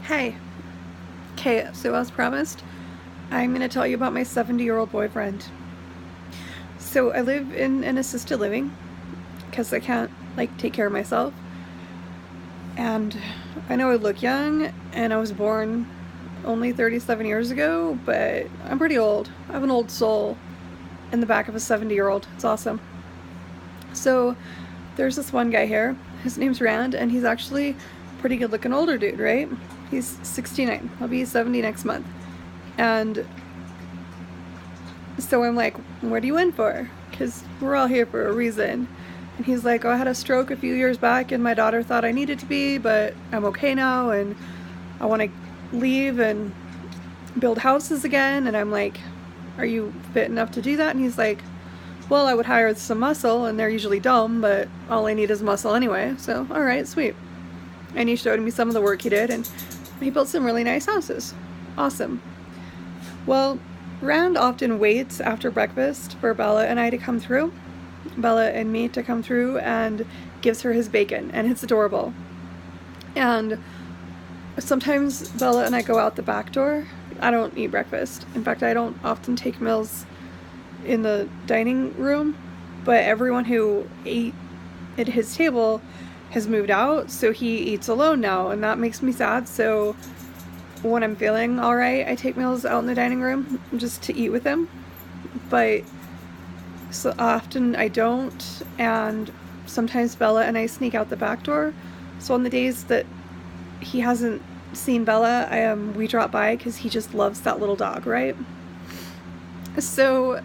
Hey, okay, so as promised, I'm going to tell you about my 70-year-old boyfriend. So I live in an assisted living because I can't, take care of myself. And I know I look young and I was born only 37 years ago, but I'm pretty old. I have an old soul in the back of a 70-year-old. It's awesome. So there's this one guy here. His name's Rand, and he's actually a pretty good looking older dude, right? He's 69. He'll be 70 next month. And so I'm like, what are you in for? Because we're all here for a reason. And he's like, oh, I had a stroke a few years back and my daughter thought I needed to be, but I'm okay now and I want to leave and build houses again. And I'm like, are you fit enough to do that? And he's like, well, I would hire some muscle and they're usually dumb, but all I need is muscle anyway. So, all right, sweet. And he showed me some of the work he did and he built some really nice houses. Awesome. Well, Rand often waits after breakfast for Bella and I to come through. Bella and me to come through and gives her his bacon, and it's adorable. And sometimes Bella and I go out the back door. I don't eat breakfast. In fact, I don't often take meals in the dining room, but everyone who ate at his table has moved out, so he eats alone now, and that makes me sad. So when I'm feeling alright, I take meals out in the dining room just to eat with him. But so often I don't, and sometimes Bella and I sneak out the back door. So on the days that he hasn't seen Bella, we drop by because he just loves that little dog, right? So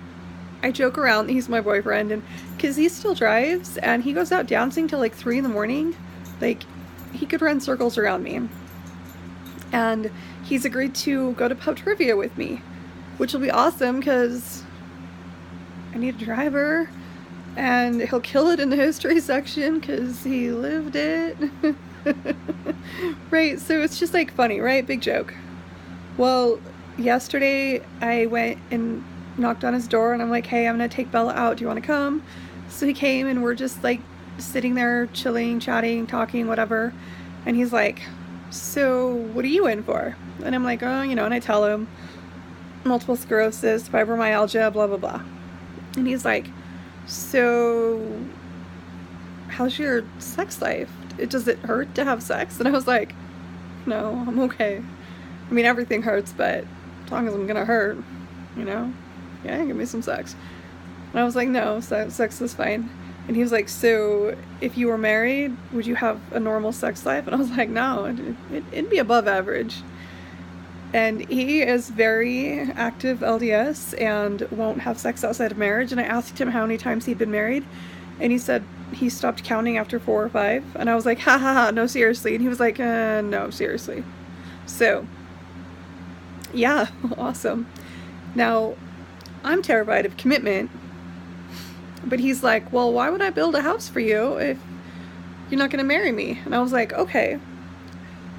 I joke around that he's my boyfriend, and because he still drives and he goes out dancing till like 3 in the morning, like he could run circles around me. And he's agreed to go to pub trivia with me, which will be awesome because I need a driver and he'll kill it in the history section because he lived it. Right, so it's just like funny, right? Big joke. Well, yesterday I went and knocked on his door and I'm like, hey, I'm gonna take Bella out. Do you want to come? So he came and we're just like sitting there chilling, chatting, talking, whatever. And he's like, so what are you in for? And I'm like, oh, and I tell him multiple sclerosis, fibromyalgia, blah, blah, blah. And he's like, so how's your sex life? Does it hurt to have sex? And I was like, no, I'm okay. I mean, everything hurts, but as long as I'm gonna hurt, yeah, give me some sex. And I was like, no, sex is fine. And he was like, so if you were married, would you have a normal sex life? And I was like, no, it'd be above average. And he is very active LDS and won't have sex outside of marriage. And I asked him how many times he'd been married. And he said he stopped counting after 4 or 5. And I was like, ha ha ha, no, seriously. And he was like, no, seriously. So, yeah, awesome. Now, I'm terrified of commitment. But he's like, well, why would I build a house for you if you're not going to marry me? And I was like, okay,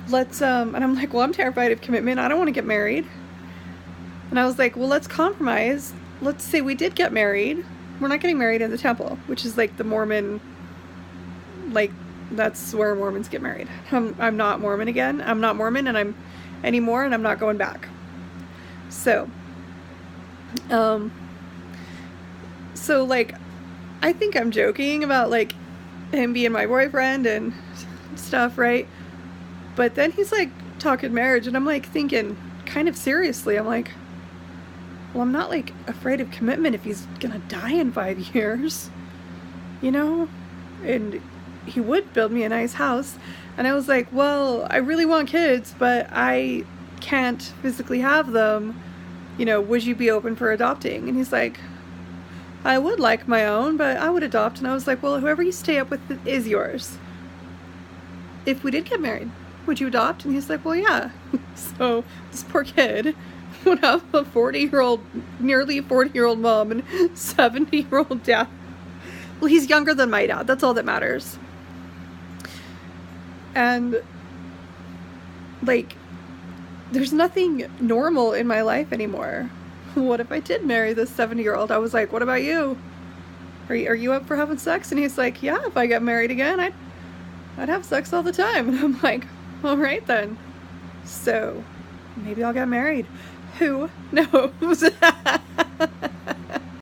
let's, and I'm like, well, I'm terrified of commitment. I don't want to get married. And I was like, well, let's compromise. Let's say we did get married. We're not getting married in the temple, which is like the Mormon, like, that's where Mormons get married. I'm not Mormon again. I'm not Mormon and I'm anymore and I'm not going back. So, like, I think I'm joking about, like, him being my boyfriend and stuff, right? But then he's, like, talking marriage, and I'm, like, thinking kind of seriously. I'm like, well, I'm not, like, afraid of commitment if he's gonna die in 5 years, And he would build me a nice house. And I was like, well, I really want kids, but I can't physically have them. Would you be open for adopting? And he's like, I would like my own, but I would adopt. And I was like, well, whoever you stay up with is yours. If we did get married, would you adopt? And he's like, well, yeah. So this poor kid would have a 40-year-old, nearly 40-year-old mom and 70-year-old dad. Well, he's younger than my dad. That's all that matters. And, like, there's nothing normal in my life anymore. What if I did marry this 70-year-old? I was like, what about you? Are you up for having sex? And he's like, yeah, if I get married again, I'd have sex all the time. And I'm like, all right then. So maybe I'll get married. Who knows?